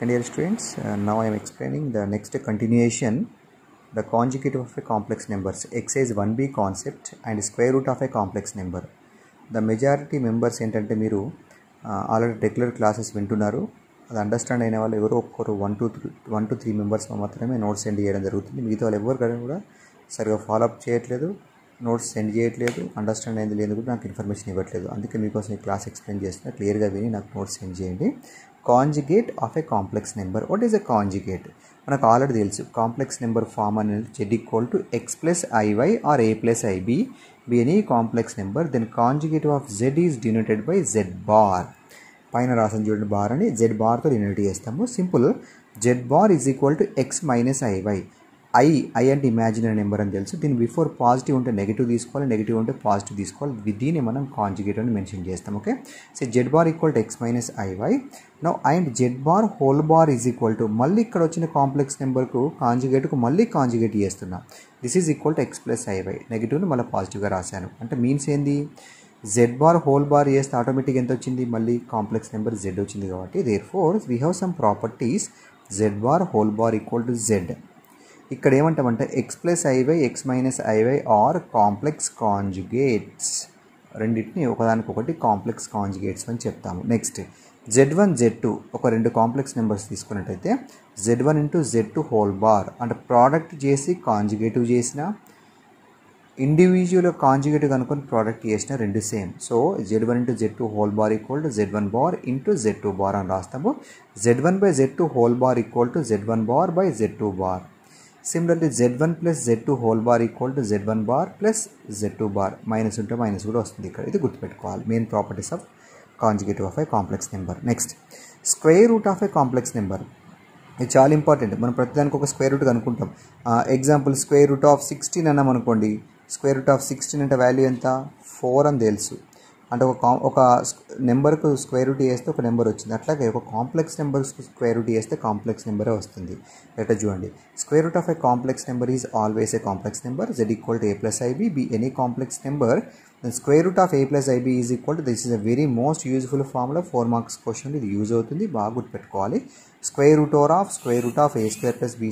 Dear students, now I am explaining the next continuation, the conjugate of a complex numbers, exercise 1b concept and square root of a complex number. The majority members ఏంటంటే మీరు already regular classes వింటున్నారు. అది understand అయిన వాళ్ళు ఎవరో ఒక్కరు 1 to 3 members మాత్రమే notes send చేయడం జరుగుతుంది. మిగతా వాళ్ళు ఎవరు కూడా సరిగా ఫాలోఅప్ చేయట్లేదు, నోట్స్ సెండ్ చేయట్లేదు, అండర్స్టాండ్ అయింది లేదు కూడా నాకు ఇన్ఫర్మేషన్ ఇవ్వట్లేదు. అందుకే మీకోసం ఈ క్లాస్ ఎక్స్ప్లెయిన్ చేస్తున్నా, క్లియర్గా విని నాకు నోట్స్ సెండ్ చేయండి. Conjugate of A complex number. What is a conjugate? మనకు ఆల్రెడీ తెలుసు, కాంప్లెక్స్ నెంబర్ ఫామ్ అనేది z = x + iy or a + ib be any complex number, then conjugate of z is denoted by z bar. పైన రాసిన చూడండి, bar అని z బార్తో denote చేస్తాము. Simple, z bar is equal to x - iy. i అంటే imaginary number అని తెలుసు. దీని before positive ఉంటే నెగిటివ్ తీసుకోవాలి, నెగిటివ్ ఉంటే పాజిటివ్ తీసుకోవాలి. దీన్ని మనం కాంజుగేట్ అని మెన్షన్ చేస్తాం. Okay, so z bar = x - iy. Now and z bar whole bar is equal to, మళ్ళీ ఇక్కడ వచ్చిన కాంప్లెక్స్ నెంబర్కు కాంజుగేట్కు మళ్ళీ కాంజుగేట్ చేస్తున్నాం. This is equal to x + iy. నెగిటివ్ని మళ్ళీ పాజిటివ్గా రాశాను. అంటే మీన్స్ ఏంది, z bar హోల్ బార్ చేస్తే ఆటోమేటిక్ ఎంత వచ్చింది, మళ్ళీ కాంప్లెక్స్ నెంబర్ z వచ్చింది. కాబట్టి therefore we have some properties. z bar whole bar = z. ఇక్కడ ఏమంటామంటే x + iy, x - iy are complex conjugates. రెండింటిని ఒకదానికొకటి కాంప్లెక్స్ కాంజుగేట్స్ అని చెప్తాము. నెక్స్ట్ z1 z2 ఒక రెండు కాంప్లెక్స్ నెంబర్స్ తీసుకున్నట్టయితే z1 × z2 హోల్ బార్ అంటే ప్రోడక్ట్ చేసి కాంజుగేటివ్ చేసిన, ఇండివిజువల్ కాంజుగేటివ్ కనుకొని ప్రోడక్ట్ చేసిన రెండు same. So z1 × z2 whole bar = z1 bar × z2 bar అని రాస్తాము. z1/z2 whole bar = z1 bar / z2 bar. Similarly, z1 + z2 whole bar = z1 bar + z2 bar. Minus ఉంటే minus కూడా వస్తుంది ఇక్కడ. ఇది గుర్తుపెట్టుకోవాలి, main properties of conjugative of A complex number. Next square root of A complex number. ఇది చాలా important. మనం ప్రతిదానికి ఒక స్క్వేర్ రూట్ కనుక్కుంటాం. ఎగ్జాంపుల్ √16 అన్నాం అనుకోండి. √16 అంటే వాల్యూ ఎంత, 4 అని తెలుసు. అంటే ఒక నెంబర్కు స్క్వేర్ రూట్ చేస్తే ఒక నెంబర్ వచ్చింది. అట్లాగే ఒక కాంప్లెక్స్ నెంబర్స్కి స్క్వేర్ రూట్ చేస్తే కాంప్లెక్స్ నెంబరే వస్తుంది. లెటర్ చూడండి, square root of A complex number is always a complex number. z = a + ib be any complex number, then square root of a + ib is equal to, this is a very most useful formula. 4 marks question ఇది use అవుతుంది, బాగా గుర్తుపెట్టుకోవాలి. square root of a² + b²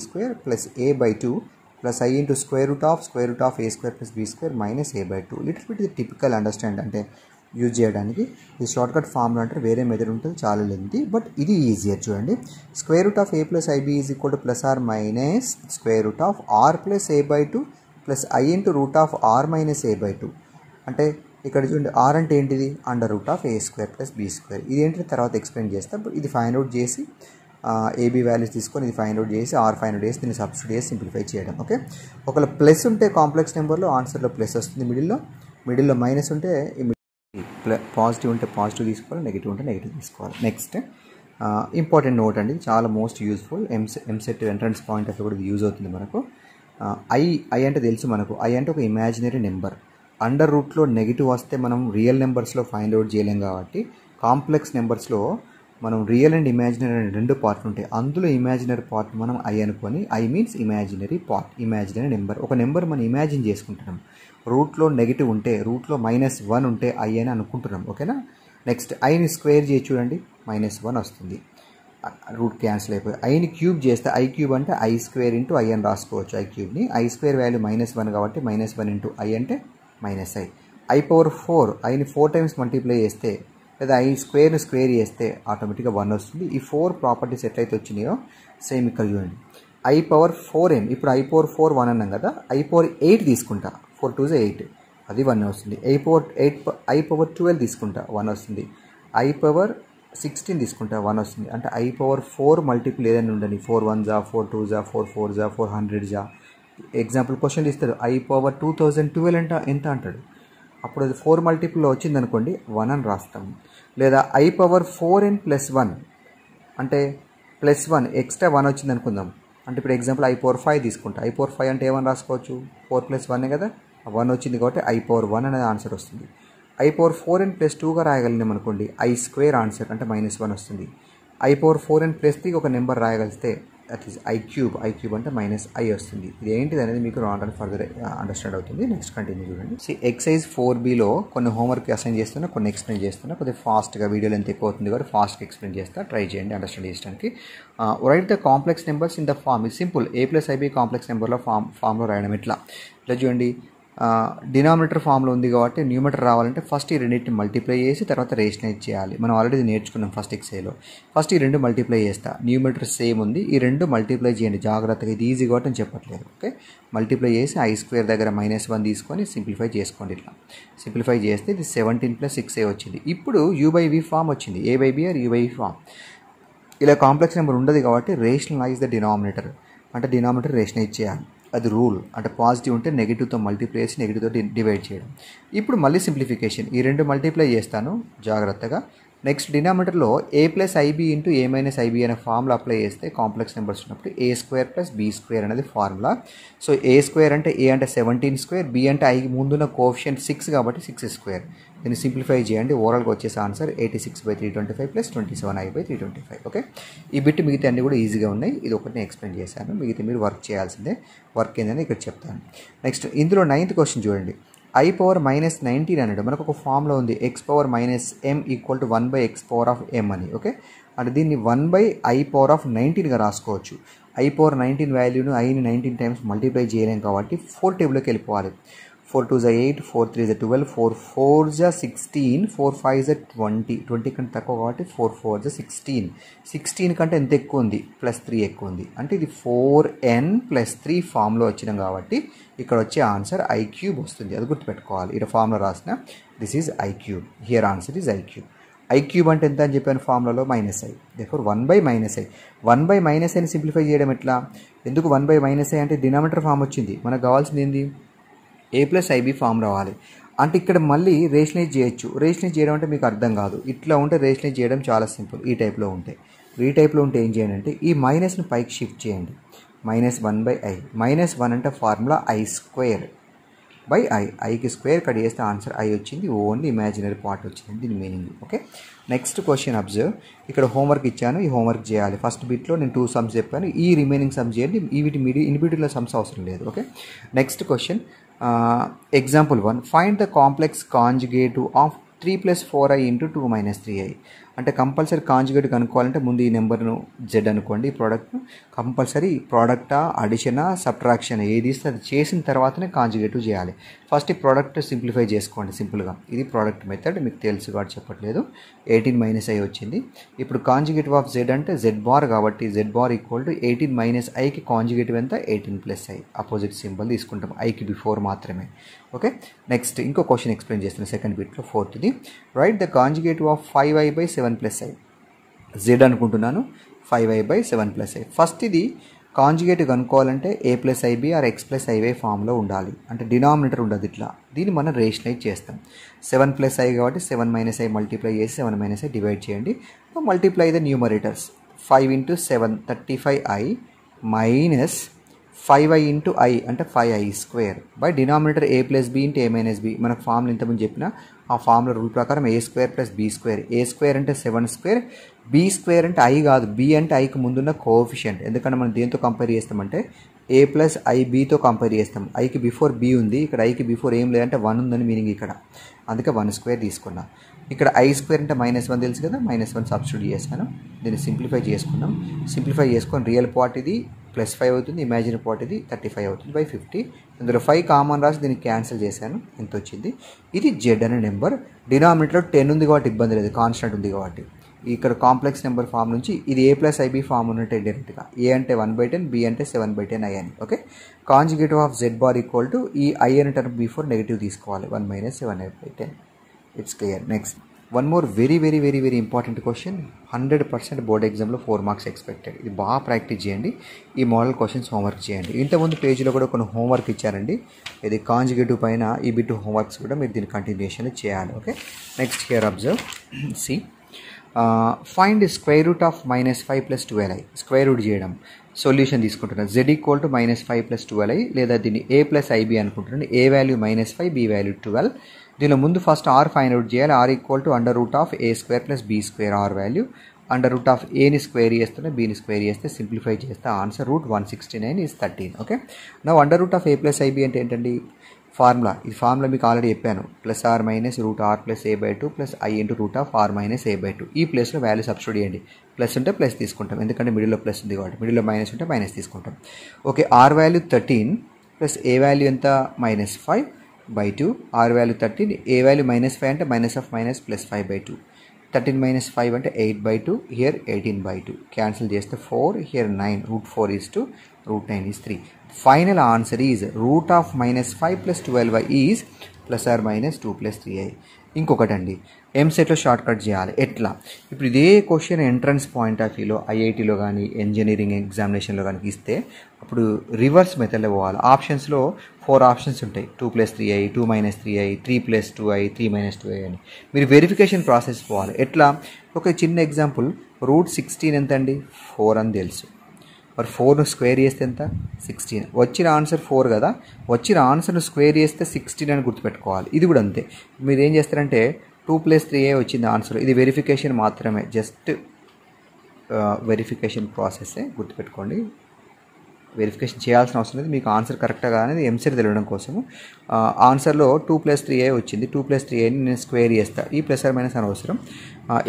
+ a/2 plus i into square root of a² + b² minus a/2. Little bit ఇది typical understand అంటే use చేయడానికి. ఇది shortcut formula అంటే వేరే మెథడ్ ఉంటుంది, చాలా లెంతీ, బట్ ఇది ఈజియర్. చూడండి, square root of a + ib is equal to ± square root of r + a/2 plus i into root of r minus a/2. అంటే ఇక్కడ చూడండి, r అంటే ఏంటిది, √a² + b². ఇది ఏంటి తర్వాత ఎక్స్ప్లెయిన్ చేస్తాం. ఇది ఫైండ్ అవుట్ చేసి ఏబీ వాల్యూస్ తీసుకొని ఇది ఫైండ్ అవుట్ చేసి ఆర్ ఫైండ్ అవుట్ చేసి దీన్ని సబ్స్టిట్యూట్ చేసి సింప్లిఫై చేయడం. ఓకే, ఒకవేళ ప్లస్ ఉంటే కాంప్లెక్స్ నెంబర్లో ఆన్సర్లో ప్లస్ వస్తుంది, మిడిల్లో మైనస్ ఉంటే పాజిటివ్ ఉంటే పాజిటివ్ తీసుకోవాలి, నెగిటివ్ ఉంటే నెగిటివ్ తీసుకోవాలి. నెక్స్ట్ ఇంపార్టెంట్ నోట్ అండి, చాలా most useful. EAMCET entrance point of కూడా ఇది యూజ్ అవుతుంది మనకు. ఐ అంటే తెలుసు మనకు, ఐ అంటే ఒక ఇమాజినరీ నెంబర్. అండర్ రూట్లో నెగిటివ్ వస్తే మనం రియల్ నెంబర్స్లో ఫైండ్ అవుట్ చేయలేం. కాబట్టి కాంప్లెక్స్ నెంబర్స్లో మనం రియల్ అండ్ ఇమాజినరీ అనే రెండు పార్ట్లు ఉంటాయి. అందులో ఇమాజినరీ పార్ట్ మనం ఐ అనుకొని, I means imaginary part, imaginary number. ఒక నెంబర్ మనం ఇమాజిన్ చేసుకుంటున్నాం, రూట్లో నెగిటివ్ ఉంటే, రూట్లో -1 ఉంటే ఐ అని అనుకుంటున్నాం. ఓకేనా, నెక్స్ట్ ఐని స్క్వేర్ చేసి చూడండి, -1 వస్తుంది, రూట్ క్యాన్సిల్ అయిపోయి. ఐని క్యూబ్ చేస్తే i³ అంటే i² × i అని రాసుకోవచ్చు. i³ i² వాల్యూ -1 కాబట్టి -1 × i అంటే -i. i⁴ ఐని 4 times మల్టిప్లై చేస్తే లేదా i² స్క్వేర్ చేస్తే ఆటోమేటిక్గా 1 వస్తుంది. ఈ 4 ప్రాపర్టీస్ ఎట్లయితే వచ్చినాయో సేమ్ ఇక్కడ చూడండి. i⁴n, ఇప్పుడు i⁴ 1 అన్నాం కదా, i⁴8 తీసుకుంటా, 4 2 8, అది 1 వస్తుంది. i⁴12 తీసుకుంటా, 1 వస్తుంది. i⁴16 తీసుకుంటా, 1 వస్తుంది. అంటే i⁴ మల్టిపుల్ ఏదైనా ఉండని, 4 1s 4 2s 4 4s 400s. Example question ఇస్తాడు, i⁴2012 అంటే ఎంత అంటాడు, అప్పుడు అది 4 మల్టిపుల్లో వచ్చింది అనుకోండి, 1 అని రాస్తాము. లేదా i⁴n + 1 అంటే +1 ఎక్స్ట్రా 1 వచ్చింది అనుకుందాం. అంటే ఇప్పుడు ఎగ్జాంపుల్ i⁴5 తీసుకుంటా, i⁴5 అంటే ఏమని రాసుకోవచ్చు, 4 + 1 కదా, 1 వచ్చింది కాబట్టి i⁴1 అనేది ఆన్సర్ వస్తుంది. i⁴n + 2గా రాయగలిగినాం అనుకోండి, i² ఆన్సర్ అంటే -1 వస్తుంది. i⁴n + 3 ఒక నెంబర్ రాయగలిగితే దట్ ఈస్ ఐ క్యూబ్ అంటే మైనస్ ఐ వస్తుంది. ఇది ఏంటిది అనేది మీకు రావడానికి ఫర్దర్ అండర్స్టాండ్ అవుతుంది. నెక్స్ట్ కంటిన్యూ చూడండి. ఎక్సైజ్ 4Bలో కొన్ని హోంవర్క్ అసైన్ చేస్తున్నా, కొన్ని ఎక్స్ప్లెయిన్ చేస్తున్నా. కొద్దిగా ఫాస్ట్గా వీడియోలో ఎంత ఎక్కువ అవుతుంది కాబట్టి ఫాస్ట్గా ఎక్స్ప్లెయిన్ చేస్తా, ట్రై చేయండి అండర్స్టాండ్ చేయడానికి. Write the complex numbers in the form. ఇది సింపుల్. A+IB కాంప్లెక్స్ నెంబర్లో ఫామ్లో రాయడం ఇట్లా చూడండి. డినామినేటర్ ఫామ్లో ఉంది కాబట్టి న్యూమరేటర్ రావాలంటే ఫస్ట్ ఈ రెండింటిని మల్టిప్లై చేసి తర్వాత రేషనైజ్ చేయాలి. మనం ఆల్రెడీ నేర్చుకున్నాం ఫస్ట్ ఎక్సైలో. ఫస్ట్ ఈ రెండు మల్టిప్లై చేస్తా, న్యూమరేటర్ సేమ్ ఉంది, ఈ రెండు మల్టిప్లై చేయండి జాగ్రత్తగా. ఇది ఈజీ కాబట్టి నేను చెప్పట్లేదు. ఓకే, మల్టిప్లై చేసి I² దగ్గర -1 తీసుకొని సింప్లిఫై చేసుకోండి. ఇట్లా సింప్లిఫై చేస్తే ఇది 17 + 6A వచ్చింది. ఇప్పుడు U/V ఫామ్ వచ్చింది. A/B or U/V form. ఇలా కాంప్లెక్స్ నెంబర్ ఉండదు కాబట్టి రేషనలైజ్ ద డినామినేటర్, అంటే డినామినేటర్ రేషనైజ్ చేయాలి. అది రూల్. అంటే పాజిటివ్ ఉంటే నెగిటివ్తో మల్టిప్లై చేసి నెగిటివ్తో డివైడ్ చేయడం. ఇప్పుడు మళ్ళీ సింప్లిఫికేషన్, ఈ రెండు మల్టిప్లై చేస్తాను జాగ్రత్తగా. నెక్స్ట్ డినామినేటర్లో A+IB × A-IB అనే ఫార్ములా అప్లై చేస్తే కాంప్లెక్స్ నెంబర్స్ ఉన్నప్పుడు A² + B² అనేది ఫార్ములా. సో A² అంటే A అంటే 17², B అంటే I ముందున్న కోఎఫిషియంట్ 6 కాబట్టి 6². దీన్ని సింప్లిఫై చేయండి. ఓవరాల్గా వచ్చేసి ఆన్సర్ 86/325 + 27I/325. ఓకే, ఈ బిట్ మిగతా అన్నీ కూడా ఈజీగా ఉన్నాయి. ఇది ఒకటి నేను ఎక్స్ప్లెయిన్ చేశాను, మిగతా మీరు వర్క్ చేయాల్సిందే. వర్క్ ఏందని ఇక్కడ చెప్తాను. నెక్స్ట్ ఇందులో 9th క్వశ్చన్ చూడండి. I⁻−19 అన్నాడు. మనకు ఒక ఫామ్లో ఉంది x⁻−m = 1/x⁻m అని. ఓకే, అంటే దీన్ని 1/I⁻19గా రాసుకోవచ్చు. I⁻19 వాల్యూను ఐని 19 టైమ్స్ మల్టిప్లై చేయలేం కాబట్టి 4 టేబుల్లోకి వెళ్ళిపోవాలి. 4 2 = 8, 4 3 = 12, 4 4 = 16, 4 5 = 20. 20 కంటే తక్కువ కాబట్టి 4 4 = 16. 16 కంటే ఎంత ఎక్కువ ఉంది? +3 ఎక్కువ ఉంది. అంటే ఇది 4n + 3 ఫామ్లో వచ్చినాం కాబట్టి ఇక్కడ వచ్చే ఆన్సర్ I³ వస్తుంది. అది గుర్తుపెట్టుకోవాలి. ఇక్కడ ఫామ్లో రాసిన this is I³. Here answer is I³. I³ అంటే ఎంత అని చెప్పాను ఫార్ములాలో? -I. Therefore 1/-I. 1/-Iని సింప్లిఫై చేయడం ఎట్లా? ఎందుకు 1/-I అంటే డినామినేటర్ ఫామ్ వచ్చింది. మనకు కావాల్సింది ఏంది? A+IB ఫామ్ రావాలి. అంటే ఇక్కడ మళ్ళీ రేషనైజ్ చేయొచ్చు. రేషనైజ్ చేయడం అంటే మీకు అర్థం కాదు. ఇట్లా ఉంటే రేషనైజ్ చేయడం చాలా సింపుల్. ఈ టైప్లో ఉంటే, ఈ టైప్లో ఉంటే ఏం చేయండి అంటే ఈ మైనస్ని పైకి షిఫ్ట్ చేయండి. -1/I. -1 అంటే ఫార్ములా I² / ఐకి స్క్వేర్ కట్ చేస్తే ఆన్సర్ I వచ్చింది. ఓన్లీ ఇమాజినరీ పార్ట్ వచ్చింది దీని meaning. Okay, next question observe. ఇక్కడ హోంవర్క్ ఇచ్చాను, ఈ హోంవర్క్ చేయాలి. ఫస్ట్ బిట్లో నేను 2 సమ్స్ చెప్పాను, ఈ రిమైనింగ్ సమ్స్ చేయండి. వీటి ఇన్బిట్వీన్లో సమ్స్ అవసరం లేదు. Okay, next question example 1. Find the complex conjugative of 3 + 4i × 2 - 3i. అంటే కంపల్సరీ కాంజుగేట్ కనుక్కోవాలంటే ముందు ఈ నెంబర్ను Z అనుకోండి. ఈ ప్రోడక్ట్ను కంపల్సరీ ప్రోడక్టా, అడిషనా, సబ్ట్రాక్షన్ ఏది ఇస్తే అది చేసిన తర్వాతనే కాంజుగేటివ్ చేయాలి. ఫస్ట్ ఈ ప్రోడక్ట్ సింప్లిఫై చేసుకోండి సింపుల్గా. ఇది ప్రోడక్ట్ మెథడ్, మీకు తెలుసు కాబట్టి చెప్పట్లేదు. 18 - I వచ్చింది. ఇప్పుడు కాంజుగేటివ్ ఆఫ్ Z అంటే Z బార్ కాబట్టి Z బార్ = 18 - Iకి కాంజుగేటివ్ ఎంత? 18 + I. అపోజిట్ సింబల్ తీసుకుంటాం, Iకి బిఫోర్ మాత్రమే. ఓకే, నెక్స్ట్ ఇంకో క్వశ్చన్ ఎక్స్ప్లెయిన్ చేస్తున్నాను సెకండ్ బిట్లో, 4th. Right the conjugative of 5i/7 + I. Z అనుకుంటున్నాను, 5i/7 + I. ఫస్ట్ ఇది కాంజుగేటివ్ కనుక్కోవాలంటే A+IB ఆర్ x+iy ఫామ్లో ఉండాలి. అంటే డినామినేటర్ ఉండదు ఇట్లా. దీన్ని మనం రేషనైజ్ చేస్తాం. 7 + I కాబట్టి 7 - I మల్టిప్లై చేసి 7 - I డివైడ్ చేయండి. Multiply the numerators. 5 × 7 35i - 5i × I అంటే 5i² by denominator A+B × A-B. మనకు ఫామ్లు ఇంతకుముందు చెప్పిన ఆ ఫామ్ల రూల్ ప్రకారం A² + B². A² అంటే 7², B² అంటే I కాదు, B అంటే Iకి ముందున్న కోఎఫిషియంట్. ఎందుకంటే మనం దేంతో కంపేర్ చేస్తామంటే A+IBతో కంపేర్ చేస్తాం. Iకి బిఫోర్ B ఉంది, ఇక్కడ Iకి బిఫోర్ ఏం లేదంటే 1 ఉందని మీనింగ్ ఇక్కడ. అందుకే 1² తీసుకున్నాం. ఇక్కడ I² అంటే -1 తెలుసు కదా, -1 సబ్స్టిట్యూట్ చేశాను. దీన్ని సింప్లిఫై చేసుకున్నాం. సింప్లిఫై చేసుకొని రియల్ పార్ట్ ఇది +5 అవుతుంది, ఇమాజినరీ పార్ట్ ఇది 35 అవుతుంది / 50. ఇందులో 5 కామన్ రాసి దీన్ని క్యాన్సిల్ చేశాను. ఎంత వచ్చింది? ఇది Z అనే నెంబర్. డినామినేటర్లో 10 ఉంది కాబట్టి ఇబ్బంది లేదు, కాన్స్టెంట్ ఉంది కాబట్టి. ఇక్కడ కాంప్లెక్స్ నెంబర్ ఫామ్ నుంచి ఇది A+IB ఫామ్ ఉన్నట్టే డైరెక్ట్గా. A అంటే 1/10, B అంటే 7/10 I అని. Okay, conjugative of Z bar = ఈ I అనే టర్మ్ బిఫోర్ నెగిటివ్ తీసుకోవాలి. 1 - 7/10. It's clear. Next one more very important question. 100% board ఎగ్జామ్లో 4 మార్క్స్ ఎక్స్పెక్టెడ్. ఇది బాగా ప్రాక్టీస్ చేయండి. ఈ మోడల్ క్వశ్చన్స్ హోంవర్క్ చేయండి. ఇంతకుముందు పేజీలో కూడా కొన్ని హోంవర్క్ ఇచ్చారండి. ఇది కాంజుగేటివ్ పైన ఈ బిట్ హోంవర్క్స్ కూడా మీరు దీన్ని కంటిన్యూషన్ చేయాలి. Okay, next here observe. See find square root of -5 + 12i. Square root చేయడం సొల్యూషన్ తీసుకుంటున్నాను. Z = -5 + 12i లేదా దీన్ని A+IB అనుకుంటున్నాను. A value -5, B value 12. దీనిలో ముందు ఫస్ట్ R ఫైండ్ అవుట్ చేయాలి. R = √A² + B² R value. Under root of ఏని square చేస్తున్నా బీని స్క్వేర్ చేస్తే సింప్లిఫై చేస్తే ఆన్సర్ √169 ఈజ్ 13. ఓకే, నా under root of A plus IB అంటే ఏంటండి ఫార్ములా. ఈ ఫార్ములా మీకు ఆల్రెడీ చెప్పాను, plus or minus √r+a/2 plus i into √r-a/2. ఈ ప్లేస్లో వాల్యూ సబ్స్టిట్యూట్ చేయండి. ప్లస్ ఉంటే ప్లస్ తీసుకుంటాం, ఎందుకంటే మిడిల్లో ప్లస్ ఉంది కాబట్టి. మిడిల్లో మైనస్ ఉంటే మైనస్ తీసుకుంటాం. Okay, R value 13 plus A value ఎంత -5/2. ఆర్ వాల్యూ 13, ఏ వాల్యూ -5 అంటే -(-) ప్లస్ 5/2. 13 - 5 అంటే 8/2, హియర్ 18/2. క్యాన్సిల్ చేస్తే 4, here 9. √4 is 2, √9 is 3. Final answer is √(-5 + 12i) is ±2 + 3i. ఇంకొకటి అండి, ఎంసెట్లో షార్ట్ కట్ చేయాలి. ఎట్లా? ఇప్పుడు ఇదే క్వశ్చన్ ఎంట్రన్స్ పాయింట్ ఆఫ్ వ్యూలో ఐఐటీలో కానీ ఇంజనీరింగ్ ఎగ్జామినేషన్లో కానీ ఇస్తే అప్పుడు రివర్స్ మెథడ్లో పోవాలి. ఆప్షన్స్లో 4 ఆప్షన్స్ ఉంటాయి, 2 + 3i, 2 - 3i, 3 + 2i, 3 - 2i అని. మీరు వెరిఫికేషన్ ప్రాసెస్ పోవాలి. ఎట్లా? ఒక చిన్న ఎగ్జాంపుల్, √16 ఎంత అండి? 4 అని తెలుసు. మరి 4ను స్క్వేర్ చేస్తే ఎంత? 16. వచ్చిన ఆన్సర్ 4 కదా, వచ్చిన ఆన్సర్ను స్క్వేర్ చేస్తే 16 అని గుర్తుపెట్టుకోవాలి. ఇది కూడా అంతే. మీరు ఏం చేస్తారంటే 2 + 3a వచ్చింది ఆన్సర్. ఇది వెరిఫికేషన్ మాత్రమే, జస్ట్ వెరిఫికేషన్ ప్రాసెస్సే, గుర్తుపెట్టుకోండి. వెరిఫికేషన్ చేయాల్సిన అవసరం లేదు. మీకు ఆన్సర్ కరెక్ట్గా అనేది ఎంసెట్ తెలియడం కోసము. ఆన్సర్లో 2 + 3a వచ్చింది. 2 + 3aని నేను స్క్వేర్ చేస్తా. ఈ ప్లస్ ఆర్ మైనస్ అనవసరం.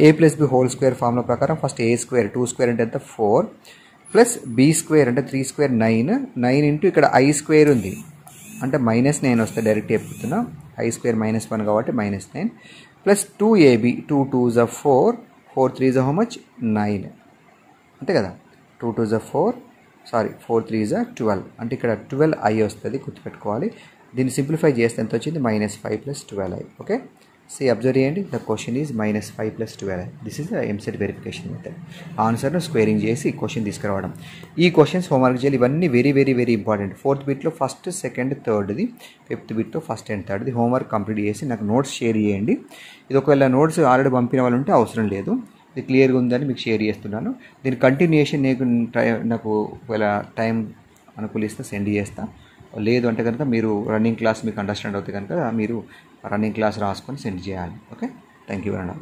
a + b whole square formula ప్రకారం ఫస్ట్ a స్క్వేర్, 2 స్క్వేర్ అంటే ఎంత 4, ప్లస్ b స్క్వేర్ అంటే 3 స్క్వేర్ 9, 9 ఇంటూ ఇక్కడ i స్క్వేర్ ఉంది అంటే -9 వస్తే డైరెక్ట్ చెప్తున్నా. i స్క్వేర్ -1 కాబట్టి -9, plus 2ab, 2 2s are 4, 4 3s are how much? 9 అంతే కదా. 2 2s are 4, 4 3s are 12 అంటే ఇక్కడ 12i వస్తుంది, గుర్తుపెట్టుకోవాలి. దీన్ని సింప్లిఫై చేస్తే ఎంత వచ్చింది? -5 + 12i. ఓకే, అబ్జర్వ్ చేయండి, the question is -5 + 12i. This is the EAMCET verification method. ఆన్సర్ను స్క్వేరింగ్ చేసి క్వశ్చన్ తీసుకురావడం. ఈ క్వశ్చన్స్ హోంవర్క్ చేయాలి. ఇవన్నీ very very very important. 4th బిట్లో ఫస్ట్, సెకండ్, థర్డ్ది, 5th బిట్లో ఫస్ట్ అండ్ థర్డ్ది హోంవర్క్ కంప్లీట్ చేసి నాకు నోట్స్ షేర్ చేయండి. ఇది ఒకవేళ నోట్స్ ఆల్రెడీ పంపిన వాళ్ళు ఉంటే అవసరం లేదు, ఇది క్లియర్గా ఉందని మీకు షేర్ చేస్తున్నాను. దీని కంటిన్యూషన్ నాకు ఒకవేళ టైం అనుకూలిస్తే సెండ్ చేస్తా. లేదు అంటే కనుక మీరు రన్నింగ్ క్లాస్ మీకు అండర్స్టాండ్ అవుతుంది కనుక మీరు రన్నింగ్ క్లాస్ రాసుకొని సెండ్ చేయాలి. Okay, thank you very much.